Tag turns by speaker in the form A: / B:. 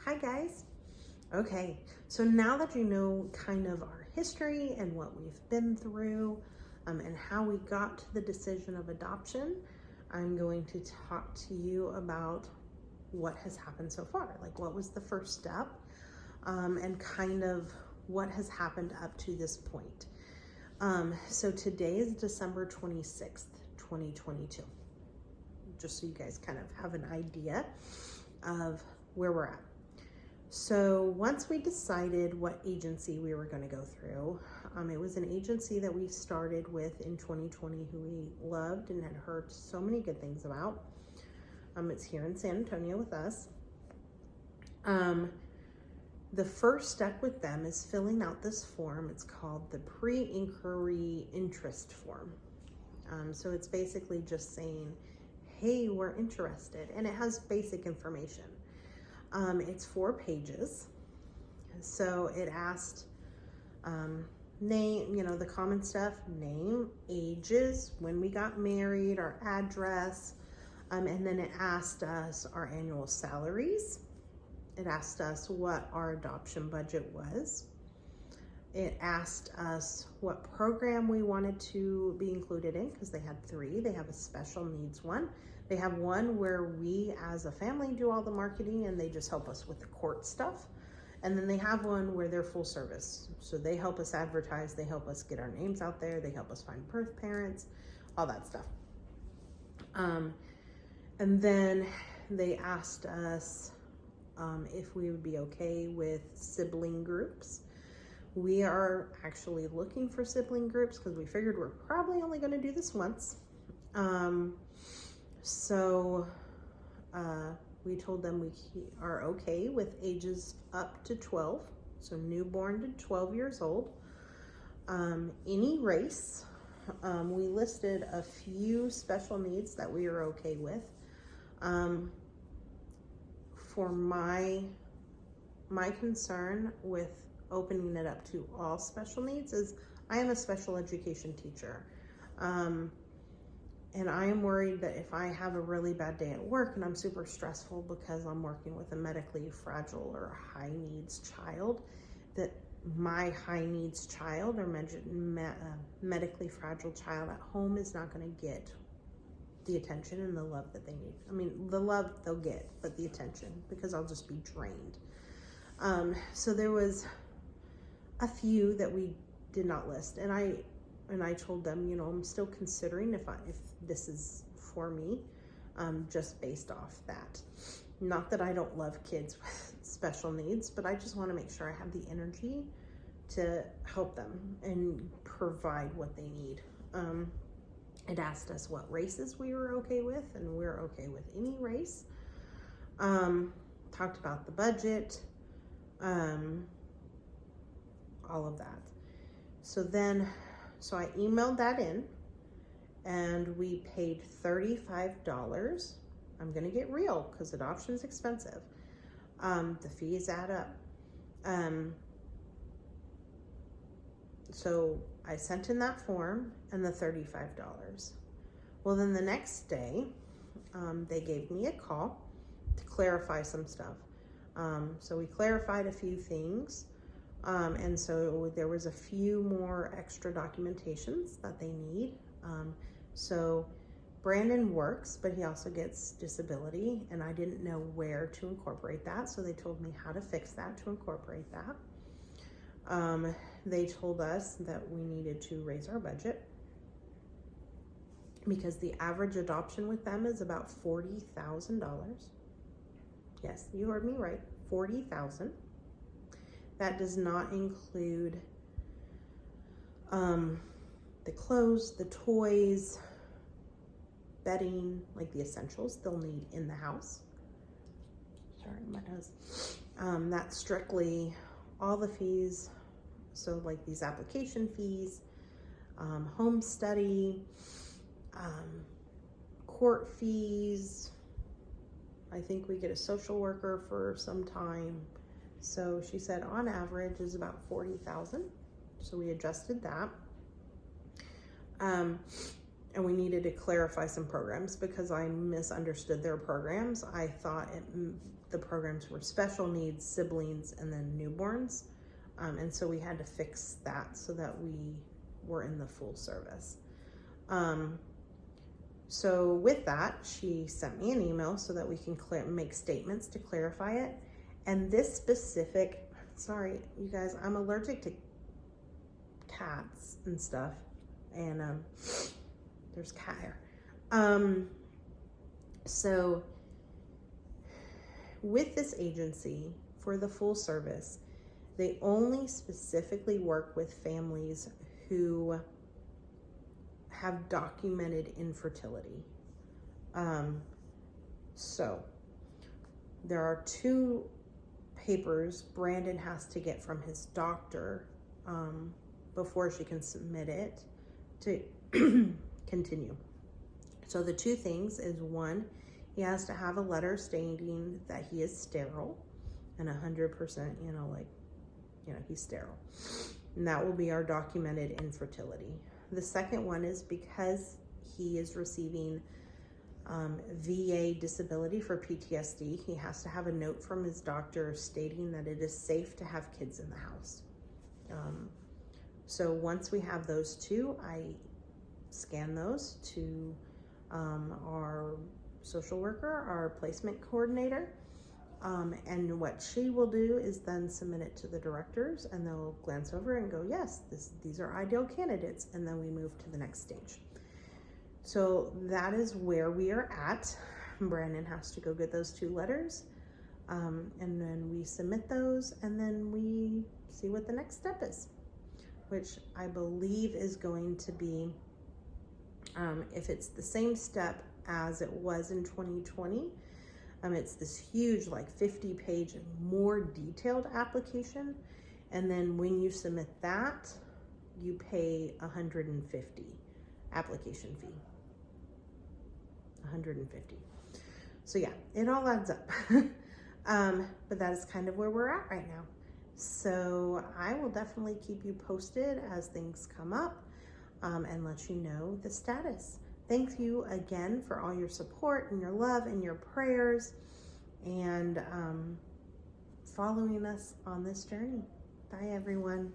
A: Hi guys. Okay, so now that you know kind of our history and what we've been through and how we got to the decision of adoption, I'm going to talk to you about what has happened so far. Like what was the first step and kind of what has happened up to this point. So today is December 26th, 2022. Just so you guys kind of have an idea of where we're at. So once we decided what agency we were going to go through, it was an agency that we started with in 2020 who we loved and had heard so many good things about. It's here in San Antonio with us. The first step with them is filling out this form. It's called the pre-inquiry interest form. So it's basically just saying, hey, we're interested, and it has basic information. It's 4 pages. So it asked name, the common stuff, name, ages, when we got married, our address, and then it asked us our annual salaries. It asked us what our adoption budget was. It asked us what program we wanted to be included in, because they had 3. They have a special needs one. They have one where we as a family do all the marketing and they just help us with the court stuff. And then they have one where they're full service. So they help us advertise, they help us get our names out there, they help us find birth parents, all that stuff. And then they asked us if we would be okay with sibling groups. We are actually looking for sibling groups because we figured we're probably only going to do this once. So we told them we are okay with ages up to 12, so newborn to 12 years old. Any race. We listed a few special needs that we are okay with. For my concern with opening it up to all special needs is I am a special education teacher. And I am worried that if I have a really bad day at work and I'm super stressful because I'm working with a medically fragile or high needs child, that my high needs child or medically fragile child at home is not going to get the attention and the love that they need. I mean, the love they'll get, but the attention, because I'll just be drained. So there was a few that we did not list, and I told them, I'm still considering if this is for me, just based off that. Not that I don't love kids with special needs, but I just want to make sure I have the energy to help them and provide what they need. It asked us what races we were okay with, and we're okay with any race. Talked about the budget, all of that. So I emailed that in, and we paid $35. I'm gonna get real because adoption is expensive. The fees add up. So I sent in that form and the $35. Well, then the next day, they gave me a call to clarify some stuff. So we clarified a few things. And so there was a few more extra documentations that they need. So Brandon works, but he also gets disability, and I didn't know where to incorporate that. So they told me how to fix that to incorporate that. They told us that we needed to raise our budget because the average adoption with them is about $40,000. Yes, you heard me right, $40,000. That does not include the clothes, the toys, bedding, like the essentials they'll need in the house. Sorry, my nose. That's strictly all the fees. So like these application fees, home study, court fees. I think we get a social worker for some time. So she said on average is about $40,000. So we adjusted that. and we needed to clarify some programs because I misunderstood their programs. I thought the programs were special needs, siblings, and then newborns. And so we had to fix that so that we were in the full service. So with that, she sent me an email so that we can make statements to clarify it. And this specific, sorry, you guys, I'm allergic to cats and stuff. And there's cat hair. So with this agency for the full service, they only specifically work with families who have documented infertility. So there are 2 papers Brandon has to get from his doctor before she can submit it to continue. So the 2 things is, 1, he has to have a letter stating that he is sterile and 100%, he's sterile. And that will be our documented infertility. The second one is because he is receiving VA disability for PTSD, he has to have a note from his doctor stating that it is safe to have kids in the house. So once we have those 2, I scan those to our social worker, our placement coordinator, and what she will do is then submit it to the directors, and they'll glance over and go, yes, these are ideal candidates, and then we move to the next stage. So that is where we are at. Brandon has to go get those 2 letters, and then we submit those, and then we see what the next step is, which I believe is going to be, if it's the same step as it was in 2020, it's this huge, like 50-page, more detailed application. And then when you submit that, you pay $150 application fee. $150. So yeah, it all adds up. But that is kind of where we're at right now. So I will definitely keep you posted as things come up, and let you know the status. Thank you again for all your support and your love and your prayers, and following us on this journey. Bye, everyone.